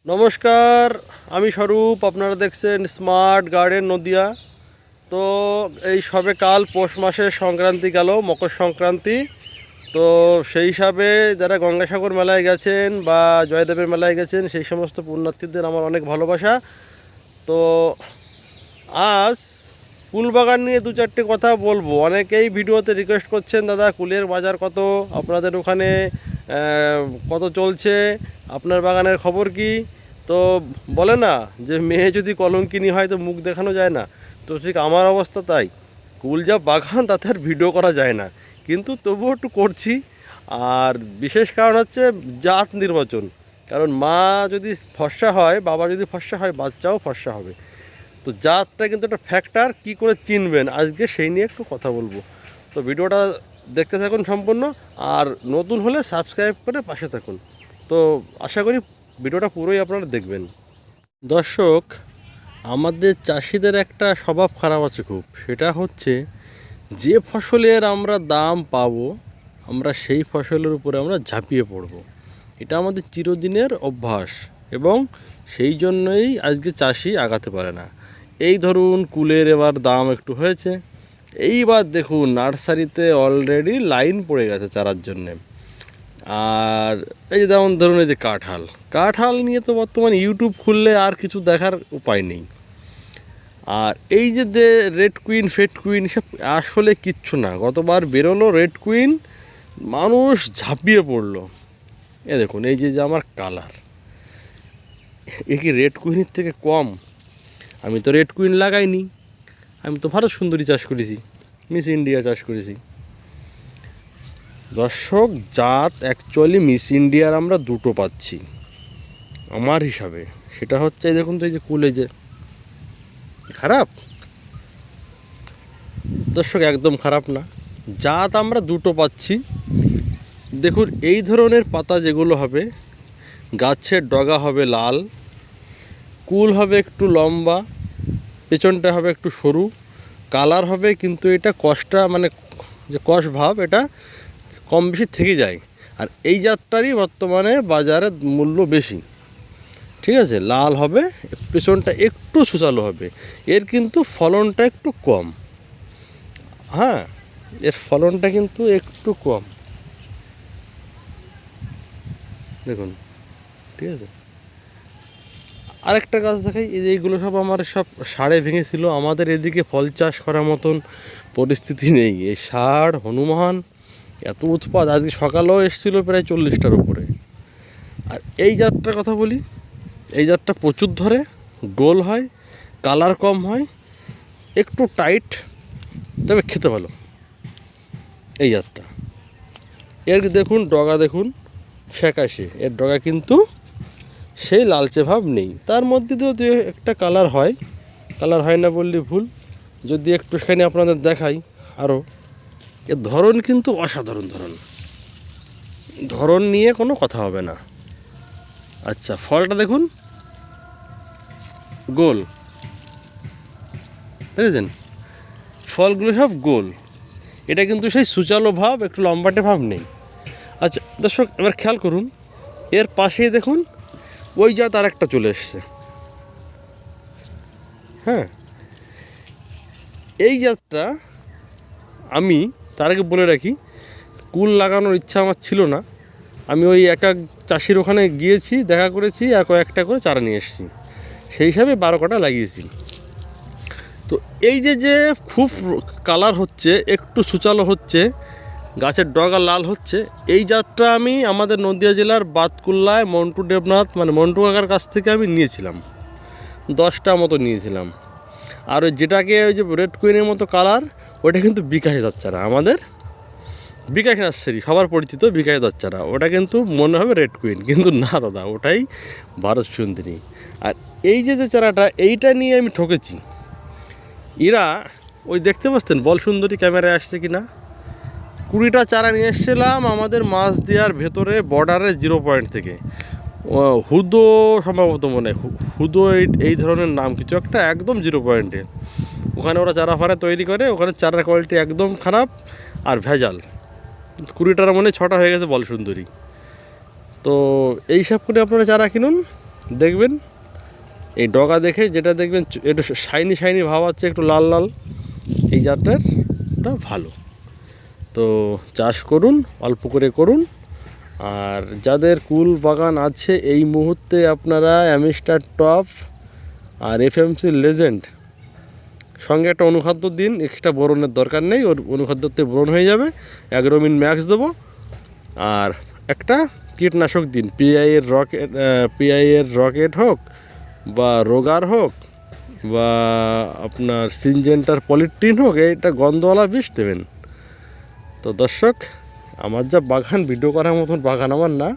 নমস্কার, আমি স্বরূপ। আপনারা দেখছেন স্মার্ট গার্ডেন নদিয়া। তো এই সবে কাল পৌষ মাসের সংক্রান্তি গেল, মকর সংক্রান্তি। তো সেই হিসাবে যারা গঙ্গাসাগর মেলায় গেছেন বা জয়দেবের মেলায় গেছেন, সেই সমস্ত পুণ্যার্থীদের আমার অনেক ভালোবাসা। তো আজ কুল বাগান নিয়ে দু চারটে কথা বলবো। অনেকেই ভিডিওতে রিকোয়েস্ট করছেন, দাদা কুলের বাজার কত, আপনাদের ওখানে কত চলছে, আপনার বাগানের খবর কি। তো বলে না যে মেয়ে যদি কলঙ্কিনী হয় তো মুখ দেখানো যায় না। তো ঠিক আমার অবস্থা তাই। কুল যা বাগান তাতে আর ভিডিও করা যায় না, কিন্তু তবুও একটু করছি। আর বিশেষ কারণ হচ্ছে জাত নির্বাচন। কারণ মা যদি ফর্সা হয়, বাবা যদি ফর্সা হয়, বাচ্চাও ফর্সা হবে। তো জাতটা কিন্তু একটা ফ্যাক্টর। কী করে চিনবেন, আজকে সেই নিয়ে একটু কথা বলবো। তো ভিডিওটা দেখতে থাকুন সম্পূর্ণ, আর নতুন হলে সাবস্ক্রাইব করে পাশে থাকুন। তো আশা করি ভিডিওটা পুরোই আপনারা দেখবেন। দর্শক, আমাদের চাষিদের একটা স্বভাব খারাপ আছে খুব। সেটা হচ্ছে যে ফসলের আমরা দাম পাবো, আমরা সেই ফসলের উপরে আমরা ঝাঁপিয়ে পড়ব। এটা আমাদের চিরদিনের অভ্যাস, এবং সেই জন্যই আজকে চাষি আগাতে পারে না। এই ধরুন কুলের এবার দাম একটু হয়েছে, এইবার দেখুন নার্সারিতে অলরেডি লাইন পড়ে গেছে চারার জন্যে। আর এই যে যেমন ধরুন এই যে কাঁঠাল নিয়ে তো বর্তমানে ইউটিউব খুললে আর কিছু দেখার উপায় নেই। আর এই যে রেড কুইন, ফেড কুইন, সব আসলে কিচ্ছু না। গতবার বেরোলো রেড কুইন, মানুষ ঝাঁপিয়ে পড়লো। এ দেখুন এই যে আমার কালার, এ কি রেড কুইনের থেকে কম? আমি তো রেড কুইন লাগাইনি, আমি তো ভারত সুন্দরী চাষ করেছি, মিস ইন্ডিয়া চাষ করেছি। দর্শক, জাত অ্যাকচুয়ালি মিস ইন্ডিয়ার আমরা দুটো পাচ্ছি আমার হিসাবে। সেটা হচ্ছে দেখুন তো এই যে কুলে যে খারাপ, দর্শক একদম খারাপ না। জাত আমরা দুটো পাচ্ছি। দেখুন এই ধরনের পাতা যেগুলো হবে, গাছের ডগা হবে লাল, কুল হবে একটু লম্বা, পেছনটা হবে একটু সরু, কালার হবে, কিন্তু এটা কষটা মানে যে কষ ভাব এটা কম বেশি থেকে যায়। আর এই জাতটারই বর্তমানে বাজারে মূল্য বেশি। ঠিক আছে, লাল হবে, পেছনটা একটু সুচালো হবে। এর কিন্তু ফলনটা একটু কম। হ্যাঁ, এর ফলনটা কিন্তু একটু কম, দেখুন। ঠিক আছে, আরেকটা গাছ দেখাই। এই যে এইগুলো সব আমার সব ষাঁড়ে ভেঙেছিল। আমাদের এদিকে ফল চাষ করার মতন পরিস্থিতি নেই। এই ষাঁড়, হনুমান, এত উৎপাত। আজকে সকালেও এসেছিলো প্রায় 40টার উপরে। আর এই জাতটার কথা বলি, এই জাতটা প্রচুর ধরে, গোল হয়, কালার কম হয়, একটু টাইট, তবে খেতে ভালো এই জাতটা। এর দেখুন ডগা, দেখুন ফ্যাকাশে, এর ডগা কিন্তু সেই লালচে ভাব নেই। তার মধ্যে দিয়েও দু একটা কালার হয়, কালার হয় না বললে ভুল। যদি একটুখানি আপনাদের দেখাই আরও, এর ধরন কিন্তু অসাধারণ ধরন নিয়ে কোনো কথা হবে না। আচ্ছা, ফলটা দেখুন গোল, দেখেছেন ফলগুলো সব গোল। এটা কিন্তু সেই সুচালো ভাব, একটু লম্বাটে ভাব নেই। আচ্ছা দর্শক, এবার খেয়াল করুন, এর পাশেই দেখুন ওই জাত আর একটা চলে এসছে। হ্যাঁ, এই জাতটা আমি তার আগে বলে রাখি, কুল লাগানোর ইচ্ছা আমার ছিল না। আমি ওই এক চাষির ওখানে গিয়েছি, দেখা করেছি, আর কয়েকটা করে চারা নিয়ে এসেছি। সেই হিসাবে 12 কাটা লাগিয়েছি। তো এই যে খুব কালার হচ্ছে, একটু সুচালো হচ্ছে, গাছের ডগা লাল হচ্ছে, এই জাতটা আমি আমাদের নদিয়া জেলার বাতকুল্লায় মন্টু দেবনাথ মানে মন্টু কাকার কাছ থেকে আমি নিয়েছিলাম, 10টা মতো নিয়েছিলাম। আর ওই যেটাকে ওই যে রেড কুইনের মতো কালার, ওটা কিন্তু বিকাশ যাচ্চারা, আমাদের বিকাশ নার্সারি সবার পরিচিত বিকাশ যাচ্চারা। ওটা কিন্তু মনে হবে রেড কুইন, কিন্তু না দাদা, ওটাই ভারত সুন্দরী। আর এই যে চারাটা, এইটা নিয়ে আমি ঠকেছি। এরা ওই দেখতে পাচ্ছেন বল সুন্দরী ক্যামেরায় আসছে কি না, 20টা চারা নিয়ে এসেছিলাম আমাদের মাছ দেওয়ার ভেতরে বর্ডারে 0 পয়েন্ট থেকে। হুদো সম্ভবত মনে, হুদো এই ধরনের নাম কিছু একটা, একদম 0 পয়েন্টে। ওখানে ওরা চারা ফারা তৈরি করে, ওখানে চারার কোয়ালিটি একদম খারাপ আর ভেজাল। 20টার মনে 6টা হয়ে গেছে বল সুন্দরী। তো এই সব করে আপনারা চারা কিনুন, দেখবেন এই ডগা দেখে যেটা দেখবেন একটু শাইনি শাইনি ভাব আছে, একটু লাল লাল, এই জাতটাটা ভালো। তো চাষ করুন, অল্প করে করুন। আর যাদের কুল বাগান আছে এই মুহূর্তে আপনারা অ্যামিস্টার টপ আর এফএমসি লেজেন্ড সঙ্গে একটা অনুখাদ্য দিন, এক্সট্রা বোরনের দরকার নেই, ওর অনুখাদ্যতে বোরন হয়ে যাবে। অ্যাগ্রোমিন ম্যাক্স দেবো। আর একটা কীটনাশক দিন, পিআইয়ের রকেট হোক বা রোগার হোক বা আপনার সিনজেন্টার পলিট্রিন হোক, এইটা গন্ধওয়ালা বিষ দেবেন। তো দর্শক, আমার যা বাগান, ভিডিও করার মতন বাগান আমার না,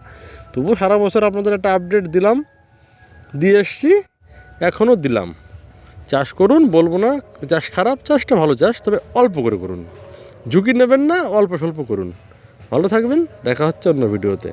তবু সারা বছর আপনাদের একটা আপডেট দিলাম, দিয়ে এসছি, এখনও দিলাম। চাষ করুন, বলবো না চাষ খারাপ, চাষটা ভালো চাষ, তবে অল্প করে করুন, ঝুঁকি নেবেন না, অল্প স্বল্প করুন। ভালো থাকবেন, দেখা হচ্ছে অন্য ভিডিওতে।